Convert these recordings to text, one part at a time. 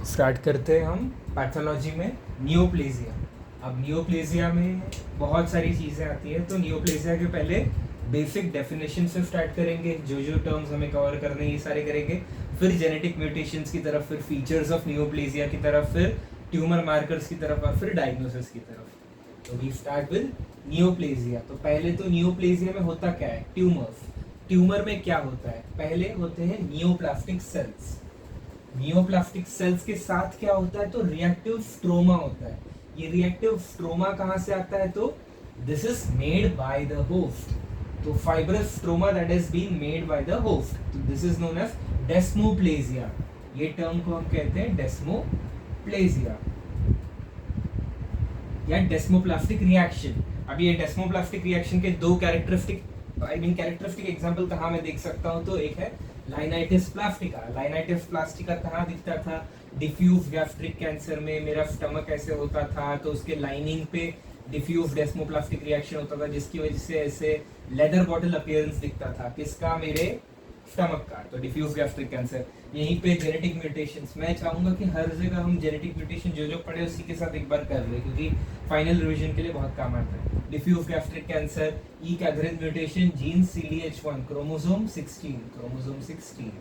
Start करते हैं हम पैथोलॉजी में नियोप्लेजिया। अब नियोप्लेजिया में बहुत सारी चीज़ें आती हैं, तो नियोप्लेजिया के पहले बेसिक डेफिनेशन से स्टार्ट करेंगे, जो जो टर्म्स हमें कवर करने हैं ये सारे करेंगे, फिर जेनेटिक म्यूटेशंस की तरफ, फिर फीचर्स ऑफ नियोप्लेजिया की तरफ, फिर ट्यूमर मार्कर्स की तरफ और फिर डायग्नोसिस की तरफ। तो वी स्टार्ट विद नियोप्लेजिया। तो पहले तो नियोप्लेजिया में होता क्या है? ट्यूमर्स। ट्यूमर में क्या होता है? पहले होते हैं नियोप्लास्टिक सेल्स। नियोप्लास्टिक सेल्स के साथ क्या होता है? तो रिएक्टिव स्ट्रोमा होता है। ये रिएक्टिव स्ट्रोमा कहां से आता है? तो this is made by the host. तो fibrous stroma that is being made by the host, तो this is known as desmoplasia. ये टर्म को हम कहते हैं डेस्मोप्लेजिया या डेस्मोप्लास्टिक रिएक्शन। अब ये डेस्मोप्लास्टिक रिएक्शन के दो कैरेक्टरिस्टिक एग्जांपल कहाँ मैं देख सकता हूँ? तो एक है लाइनाइटिस प्लास्टिका। लाइनाइटिस प्लास्टिका कहाँ दिखता था? डिफ्यूज गैस्ट्रिक कैंसर में मेरा स्टमक ऐसे होता था, तो उसके लाइनिंग पे डिफ्यूज डेस्मोप्लास्टिक रिएक्शन होता था, जिसकी वजह से ऐसे लेदर बॉटल अपीयरेंस दिखता था। किसका? मेरे स्टमक का। तो डिफ्यूज गैस्ट्रिक कैंसर। यहीं पे जेनेटिक म्यूटेशंस, मैं चाहूंगा कि हर जगह हम जेनेटिक म्यूटेशन जो जो पढ़े उसी के साथ एक बार कर ले, क्योंकि फाइनल रिवीजन के लिए बहुत काम आता है। Diffuse gastric cancer, E cadherin mutation, gene CDH1, chromosome 16,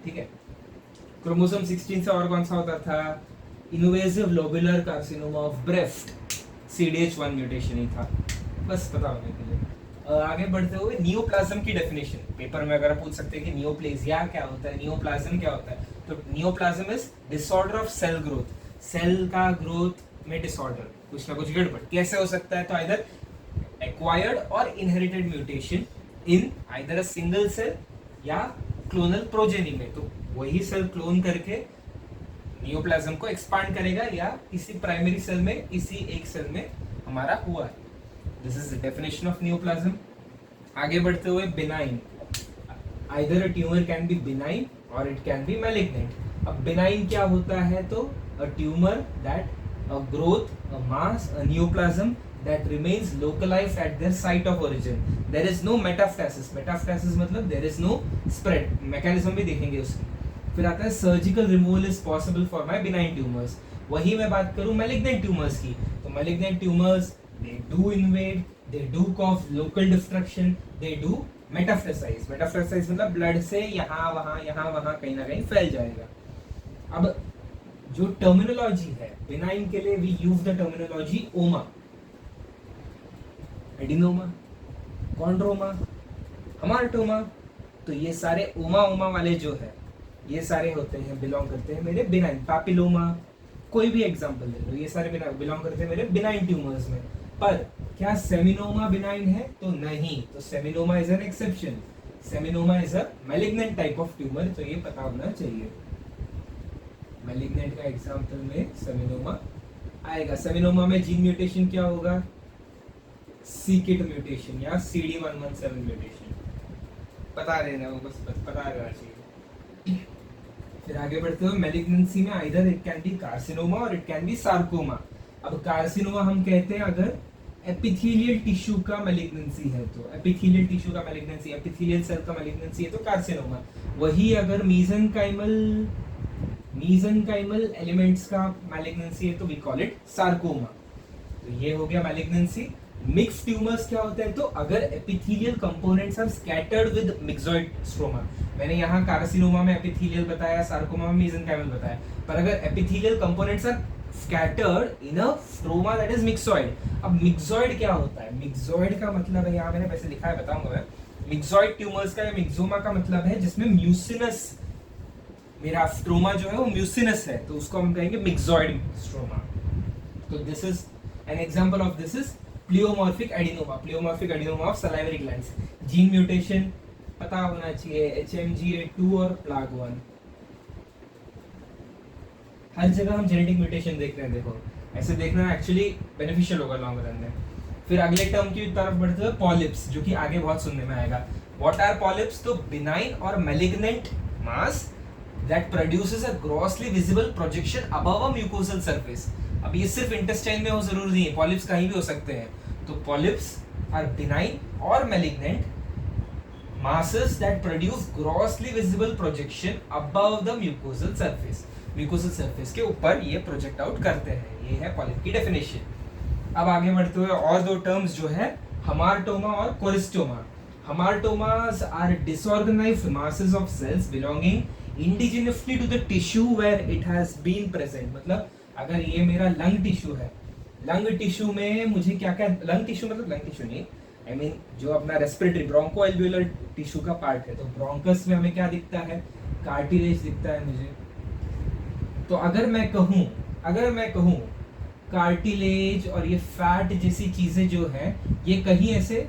ठीक है। क्रोमोसोम 16 से और कौन सा होता था? Invasive lobular carcinoma of breast, CDH1 mutation ही था, बस पता होने के लिए। आगे बढ़ते हुए नियोप्लाज्म की डेफिनेशन, पेपर में अगर पूछ सकते हैं कि नियोप्लेजिया क्या होता है, नियोप्लाज्म क्या होता है, तो neoplasm is disorder of cell growth. Cell का ग्रोथ में डिसऑर्डर, कुछ ना कुछ गड़बड़। कैसे हो सकता है? तो आइदर एक्वायर्ड और inherited mutation in either a single cell या क्लोनल प्रोजेनी में। तो वही सेल क्लोन करके नियोप्लाज्म को एक्सपांड करेगा, या किसी प्राइमरी सेल में, किसी एक सेल में हमारा हुआ है। This is the definition of neoplasm. आगे बढ़ते हुए benign, either a tumour can be benign और इट कैन बी मैलिग्नेंट। अब बिनाइन क्या होता है? तो a tumour that a growth, a mass, a neoplasm that remains localized at their site of origin. There is no metastasis. Metastasis मतलब there is no spread. Mechanism भी देखेंगे उसकी। फिर आता है surgical removal is possible for my benign tumours. वही मैं बात करूं मैलिग्नेंट ट्यूमर्स की, तो malignant tumours they do invade, they do cause local destruction, they do metastasize. Metastasize मतलब ब्लड से यहाँ वहाँ कहीं ना कहीं फैल जाएगा। अब जो टर्मिनोलॉजी है बिनाइन के लिए, वी यूज द टर्मिनोलॉजी ओमा, एडिनोमा, कॉन्ड्रोमा, हमार्टोमा। तो ये सारे ओमा वाले जो है, ये सारे होते हैं, बिलोंग करते हैं मेरे बिनाइन। पैपिलोमा, कोई भी एग्जांपल ले लो, ये सारे बिलोंग करते हैं मेरे बिनाइन ट्यूमर्स में। पर क्या सेमिनोमा बिनाइन है? तो नहीं। तो seminoma is an exception. Seminoma is a malignant type of tumour, तो ये पता होना चाहिए। मैलिग्नेंट का एग्जांपल में सेमिनोमा आएगा। सेमिनोमा में जीन म्यूटेशन क्या होगा? सीकिट म्यूटेशन या CD117 म्यूटेशन, बता देना वो, बस पता रहना चाहिए। फिर आगे बढ़ते हुए मैलिग्नेंसी में either it can be carcinoma और इट कैन बी सार्कोमा। अब कार्सिनोमा हम कहते हैं अगर एपिथेलियल टिश्यू का मैलिग्नेंसी है, तो एपिथेलियल टिश्यू का मैलिग्नेंसी, एपिथेलियल सेल का मैलिग्नेंसी है तो कार्सिनोमा। वही अगर मीजनकाइमल एलिमेंट्स का मैलिग्नेंसी है तो वी कॉल इट सार्कोमा। तो ये हो गया मैलिग्नेंसी। मिक्स ट्यूमर्स क्या होते हैं? तो अगर epithelial components are scattered with myxoid stroma. मैंने यहाँ कार्सिनोमा में एपिथेलियल बताया, सार्कोमा में मेसेंकाइमल बताया, पर अगर epithelial components are scattered in a stroma that is myxoid. अब मिक्सॉइड क्या होता है? मिक्सॉइड का मतलब है, यहाँ मैंने वैसे लिखा है, बताऊंगा मैं। मिक्सॉइड ट्यूमर्स का या मिक्सोमा का मतलब है जिसमें म्यूसिनस, मेरा स्ट्रोमा जो है वो म्यूसिनस है, तो उसको हम कहेंगे मिक्सॉइड स्ट्रोमा। तो this is an example of this is pleomorphic adenoma of salivary glands. Gene mutation पता होना चाहिए, HMGA2 और प्लाग1। हर जगह हम जेनेटिक म्यूटेशन देख रहे हैं, देखो ऐसे देखना एक्चुअली बेनिफिशियल होगा लॉन्ग रन में। फिर अगले टर्म की तरफ बढ़ते हुए पॉलिप्स, जो कि आगे बहुत सुनने में आएगा। What are polyps? तो बिनाइन और malignant mass that produces a grossly visible projection above a mucosal surface. अब ये सिर्फ इंटेस्टाइन में हो जरूरी नहीं है, पॉलिप्स कहीं भी हो सकते हैं। तो पॉलिप्स आर बिनाइन और malignant masses that produce grossly visible projection above the mucosal surface. Mucosal surface के ऊपर ये प्रोजेक्ट आउट करते हैं। ये है पॉलिप की डेफिनेशन। अब आगे बढ़ते हुए और दो टर्म्स जो है हमारटोमा और कोरिस्टोमा। Hamartomas are disorganized masses of cells belonging indigenously to the tissue where it has been present। मतलब अगर ये मेरा लंग टिश्यू है, लंग टिश्यू में मुझे क्या क्या, लंग टिश्यू मतलब लंग टिश्यू नहीं, आई मीन जो अपना रेस्पिरेटरी ब्रोंको एल्वियोलर टिश्यू का पार्ट है, तो ब्रोंकस में हमें क्या दिखता है, कार्टिलेज दिखता है मुझे। तो अगर मैं कहूँ कार्टिलेज और ये फैट जैसी चीजें जो है, ये कहीं ऐसे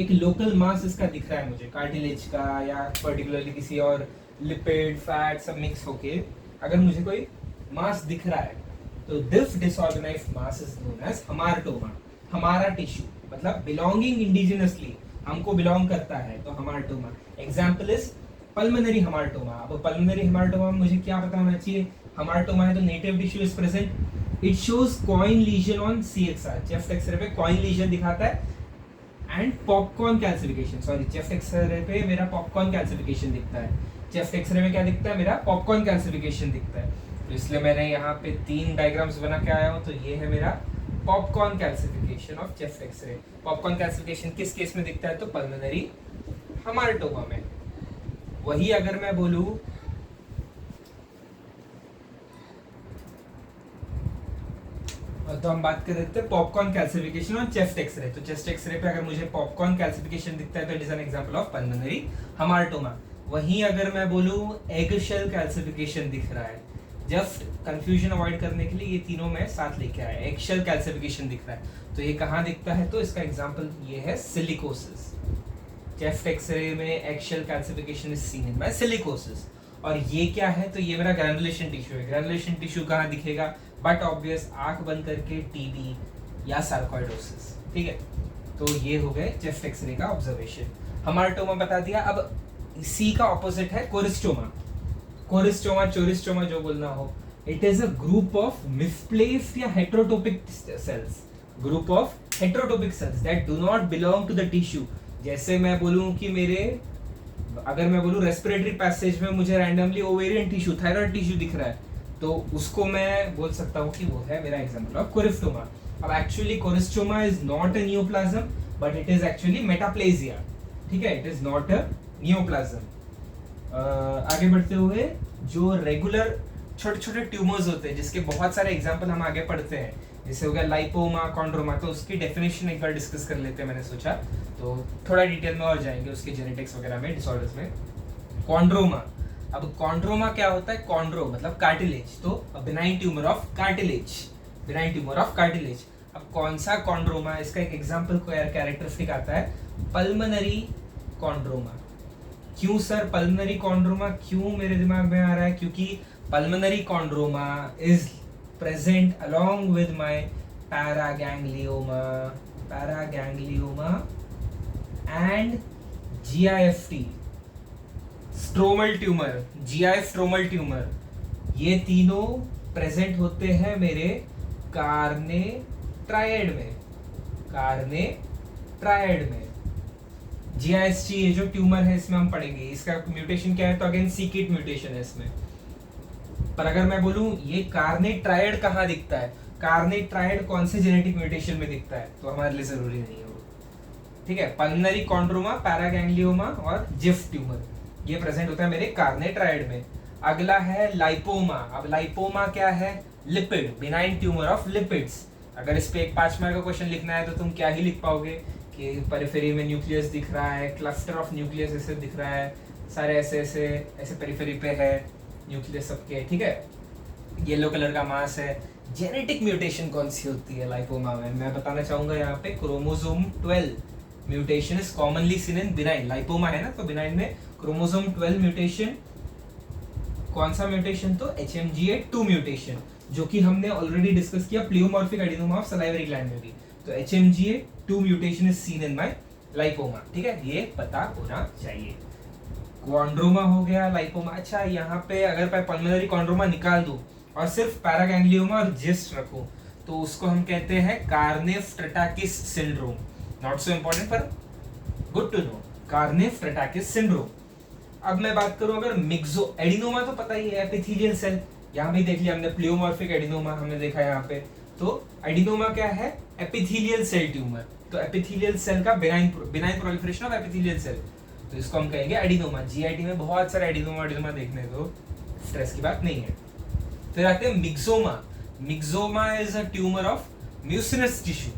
एक लोकल मास इसका दिख रहा है मुझे, कार्टिलेज का या पर्टिकुलरली किसी और लिपिड फैट सब मिक्स होके अगर मुझे कोई मास दिख रहा है, तो this disorganized mass is known as hamartoma. हमारा टिश्यू मतलब बिलोंगिंग इंडिजिनसली, हमको बिलोंग करता है, तो hamartoma. Example is pulmonary hamartoma. अब पल्मोनरी हमारटोमा में मुझे क्या पता होना चाहिए, हमारटोमा है तो native tissue is present. It shows coin lesion on CXR, chest X-ray पे कॉइन लीजन दिखाता है, and popcorn calcification, sorry chest X-ray पे मेरा पॉपकॉर्न कैल्सिफिकेशन दिखता है। चेस्ट एक्सरे में क्या दिखता है, मेरा पॉपकॉर्न कैल्सिफिकेशन दिखता है। तो इसलिए मैंने यहाँ पे 3 डायग्राम्स बना के आया हूँ। तो ये है मेरा popcorn calcification of chest X-ray. Popcorn calcification किस केस में दिखता है, तो पल्मोनरी हमारटोमा में। वही अगर मैं बोलूँ तो हम बात कर रहे थे पॉपकॉर्न कैल्सिफिकेशन और चेस्ट एक्सरे। तो चेस्ट एक्सरे पे अगर मुझे पॉपकॉर्न कैल्सिफिकेशन दिखता है तो it is an example of pulmonary hamartoma. वहीं अगर मैं बोलूँ एग शेल कैल्सिफिकेशन दिख रहा है, जस्ट कंफ्यूजन अवॉइड करने के लिए ये तीनों मैं साथ लेके आया, एग शेल कैल्सिफिकेशन दिख रहा है, तो ये कहाँ दिखता है, तो इसका एग्जाम्पल ये है सिलिकोसिस। चेस्ट एक्सरे में egg shell calcification is seen in by silicosis. और ये क्या है, तो ये मेरा ग्रैनुलेशन टिश्यू है। ग्रैनुलेशन टिश्यू कहाँ दिखेगा, बट ऑब्वियस आंख बंद करके टीबी या सार्कोइडोसिस। ठीक है, तो ये हो गए चेस्ट एक्सरे का ऑब्जर्वेशन। हमारटोमा बता दिया। अब सी का ऑपोजिट है कोरिस्टोमा। कोरिस्टोमा, चोरिस्टोमा जो बोलना हो, it is a group of misplaced या heterotopic cells, group of heterotopic cells that do not belong to the tissue. जैसे मैं बोलूं कि अगर मैं बोलूं रेस्पिरेटरी पैसेज में मुझे randomly ovarian tissue, thyroid tissue दिख रहा है, तो उसको मैं बोल सकता हूँ कि वो है मेरा एग्जांपल ऑफ कोरिस्टोमा। अब actually choristoma is not a neoplasm, but it is actually metaplasia. ठीक है, it is not a neoplasm. आगे बढ़ते हुए, जो रेगुलर छोटे छोटे ट्यूमर्स होते हैं जिसके बहुत सारे एग्जांपल हम आगे पढ़ते हैं, जैसे हो गया लाइपोमा, कॉन्ड्रोमा, तो उसकी डेफिनेशन एक बार डिस्कस कर लेते हैं, मैंने सोचा। तो थोड़ा डिटेल में और जाएंगे उसके जेनेटिक्स वगैरह में, डिसऑर्डर्स में। कॉन्ड्रोमा, अब कॉन्ड्रोमा क्या होता है, कॉन्ड्रो मतलब कार्टिलेज, तो benign tumour of cartilage, benign tumour of cartilage. अब कौन सा कॉन्ड्रोमा, इसका एक एग्जांपल कैरेक्टरिस्टिक आता है पल्मोनरी कॉन्ड्रोमा। क्यों सर पल्मोनरी कॉन्ड्रोमा क्यों मेरे दिमाग में आ रहा है, क्योंकि pulmonary chondroma is present along with my paraganglioma and GIFT, stromal tumour, GI stromal tumour, ये तीनों प्रेजेंट होते हैं मेरे कार्ने ट्रायड में। GIST ये जो ट्यूमर है इसमें हम पढ़ेंगे, इसका म्यूटेशन क्या है, तो अगेन सीकिट म्यूटेशन है इसमें। पर अगर मैं बोलूं ये कार्नेट ट्रायड कहाँ दिखता है, कार्नेट ट्रायड कौन से जेनेटिक म्यूटेशन में दिखता है, तो हमारे लिए जरूरी नहीं है वो। ठीक है, पल्मोनरी कॉन्ड्रोमा, पैरागैंग्लियोमा और जिफ ट्यूमर, ये प्रेजेंट होता है मेरे कार्नेट ट्रायड में। अगला है लाइपोमा। अब लाइपोमा क्या है, lipid, benign tumour of lipids. अगर इस पे एक 5 मार्क का क्वेश्चन लिखना है तो तुम क्या ही लिख पाओगे कि पेरिफेरी में न्यूक्लियस दिख रहा है, क्लस्टर ऑफ न्यूक्लियस ऐसे दिख रहा है, सारे ऐसे पेरिफेरी पे है न्यूक्लियस सबके। ठीक है, येलो कलर का मास है। जेनेटिक म्यूटेशन कौन सी होती है लाइपोमा में, मैं बताना चाहूंगा यहाँ पे chromosome 12 mutation is commonly seen in benign. Lipoma है ना, तो बिनाइन में क्रोमोसोम 12 म्यूटेशन। कौन सा म्यूटेशन, तो HMGA2 म्यूटेशन, जो कि हमने ऑलरेडी डिस्कस किया pleomorphic adenoma of salivary gland में भी। तो HMGA2 mutation is seen in my lipoma. ठीक है, ये पता होना चाहिए। कॉन्ड्रोमा हो गया, लाइपोमा। अच्छा, यहाँ पे अगर मैं पल्मोनरी कॉन्ड्रोमा निकाल दूं और सिर्फ पैरागैंग्लियोमा और जिस्ट रखूं, तो उसको हम कहते हैं कार्नेफ-ट्रेटाकिस सिंड्रोम। नॉट सो इंपॉर्टेंट पर गुड टू नो, कार्नेफ-ट्रेटाकिस सिंड्रोम। अब मैं बात करूं अगर मिक्सो एडिनोमा तो पता ही है एपिथेलियल सेल, यहाँ भी देख लिया हमने प्लियोमॉर्फिक एडिनोमा हमने देखा यहाँ पे। तो एडिनोमा क्या है? Epithelial cell tumour. तो एपिथेलियल सेल का benign proliferation of epithelial cell, तो इसको हम कहेंगे एडिनोमा। जीआईटी में बहुत सारे एडिनोमा देखने को, स्ट्रेस की बात नहीं है। फिर आते हैं myxoma. Myxoma is a tumour of mucinous tissue,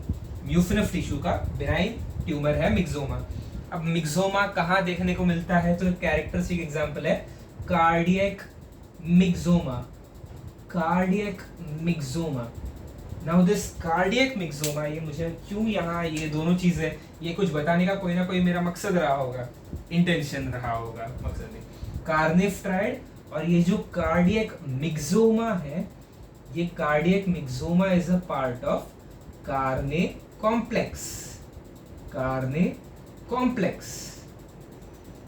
mucinous tissue का बिनाइन ट्यूमर है मिक्सोमा। अब मिक्सोमा कहाँ देखने को मिलता है? तो कैरेक्टरिस्टिक एग्जांपल है cardiac myxoma, cardiac myxoma. Now this cardiac myxoma, ये मुझे क्यों यहाँ ये दोनों चीजें, ये कुछ बताने का कोई ना कोई मेरा मकसद रहा होगा, इंटेंशन रहा होगा, मकसद नहीं। कार्निफ्ट्राइड और ये जो कार्डियक मिक्सोमा है, ये cardiac myxoma is a part of Carney complex, Carney complex.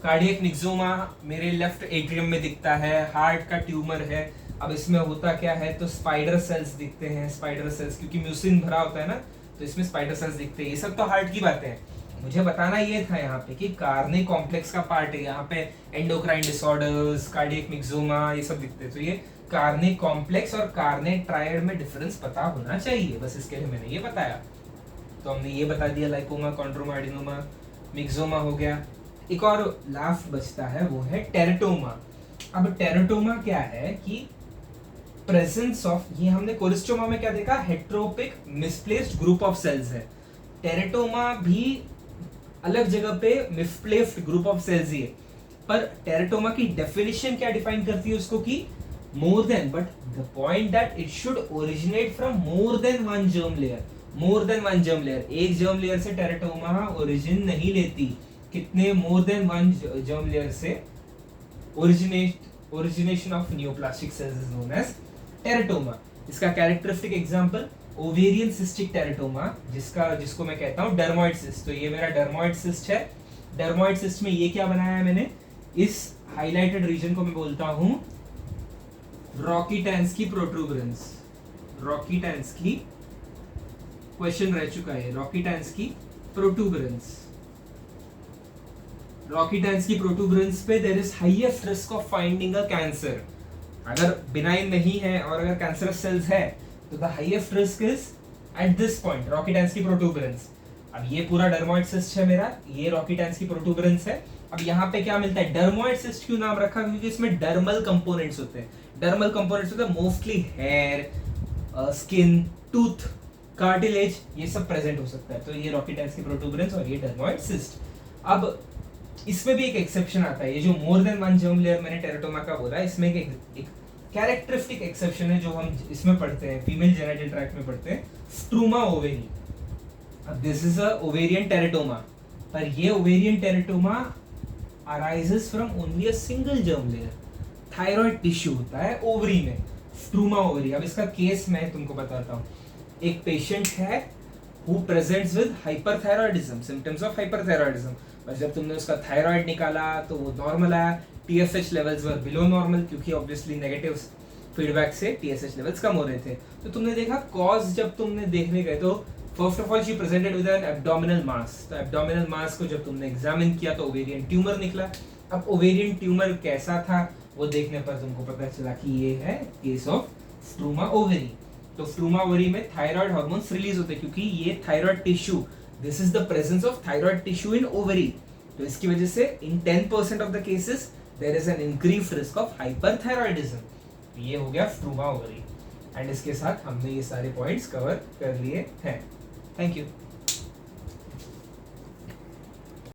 Cardiac myxoma मेरे लेफ्ट एट्रियम में दिखता है, हार्ट का ट्यूमर है। अब इसमें होता क्या है? तो स्पाइडर सेल्स दिखते हैं, स्पाइडर सेल्स, क्योंकि म्यूसिन भरा होता है ना, तो इसमें स्पाइडर सेल्स दिखते हैं। ये सब तो हार्ट की बातें हैं। मुझे बताना ये था यहाँ पे कि कार्ने कॉम्प्लेक्स का पार्ट है, यहाँ पे एंडोक्राइन डिसऑर्डर्स, कार्डियक मिक्सोमा, ये सब दिखते हैं। तो ये कार्ने कॉम्प्लेक्स और कार्ने ट्रायड में डिफरेंस पता होना चाहिए, बस इसके लिए मैंने ये बताया। तो हमने ये बता दिया, लाइपोमा, कॉन्ड्रोमा, एडिनोमा, मिक्सोमा हो गया। एक और लास्ट बचता है, वो है टेरेटोमा। अब टेरेटोमा क्या है कि प्रेजेंस ऑफ, ये हमने कोलिस्टोमा में क्या देखा? हेट्रोपिक मिसप्लेस्ड ग्रुप ऑफ सेल्स है। टेरेटोमा भी अलग जगह पे मिसप्लेस्ड ग्रुप ऑफ सेल्स ही है, पर टेरेटोमा की डेफिनेशन क्या डिफाइन करती है उसको कि more than, but the point that it should originate from more than one germ layer, more than one germ layer. एक जर्म लेयर से टेरेटोमा ओरिजिन नहीं लेती, कितने? More than one germ layer से origination of neoplastic cells is known as teratoma. इसका characteristic example ovarian cystic teratoma, जिसको मैं कहता हूं डर्मोइड सिस्ट। तो ये मेरा डर्मोइड सिस्ट है। डर्मोइड सिस्ट में ये क्या बनाया है मैंने? इस हाइलाइटेड रीजन को मैं बोलता हूं रॉकीटेंस्की प्रोट्रूबरेंस। रॉकीटेंस्की क्वेश्चन रह चुका है, रॉकीटेंस्की प्रोट्रूबरेंस। रॉकीटेंस्की प्रोट्रूबरेंस पे there is highest risk of finding a cancer. अगर बिनाइन नहीं है और अगर कैंसरस सेल्स है, तो the highest risk is at this point, Rokitansky protuberance. अब ये पूरा डर्मोइड सिस्ट है मेरा, ये रॉकीटेंस्की प्रोट्रूबरेंस है। अब यहाँ पे क्या मिलता है? डर्मोइड सिस्ट क्यों नाम रखा? क्योंकि इसमें डर्मल कंपोनेंट्स होते हैं। डर्मल कंपोनेंट्स होते हैं mostly hair, skin, tooth, cartilage, ये सब प्रेजेंट हो सकता है। तो ये रॉकीटेंस्की प्रोट्रूबरेंस और ये डर्मोइड सिस्ट। अब इसमें भी एक एक्सेप्शन आता है, ये जो मोर देन वन जर्म लेयर मैंने टेरेटोमा का बोला, इसमें एक कैरेक्टरिस्टिक एक्सेप्शन है जो हम इसमें पढ़ते हैं, फीमेल जेनिटल ट्रैक्ट में पढ़ते हैं, स्ट्रूमा ओवेरी। अब this is a ovarian teratoma, पर ये ovarian teratoma arises from only a single germ layer. Thyroid tissue होता है ओवरी में, स्ट्रूमा ओवरी। अब इसका केस मैं तुमको बताता हूँ। एक पेशेंट है who presents with hyperthyroidism, symptoms of hyperthyroidism। पर जब तुमने उसका थायराइड निकाला तो वो नॉर्मल आया, TSH लेवल्स वर बिलो नॉर्मल, क्योंकि ऑब्वियसली नेगेटिव फीडबैक से TSH लेवल्स कम हो रहे थे। तो तुमने देखा कॉज, जब तुमने देखने गए तो first of all she presented with an abdominal mass. तो एब्डोमिनल मास को जब तुमने एग्जामिन किया तो ओवेरियन ट्यूमर निकला। अब ओवेरियन ट्यूमर कैसा था वो देखने पर तुमको पता चला कि ये है केस ऑफ स्ट्रूमा ओवरी। तो स्ट्रूमा ओवरी में थायराइड हार्मोन्स रिलीज होते हैं, क्योंकि ये thyroid tissue, this is the presence of thyroid tissue in ovary. तो इसकी वजह से in 10% of the cases there is an increased risk of hyperthyroidism. ये हो गया स्ट्रूमा ओवरी। एंड इसके साथ हमने ये सारे पॉइंट्स कवर कर लिए हैं। Thank you.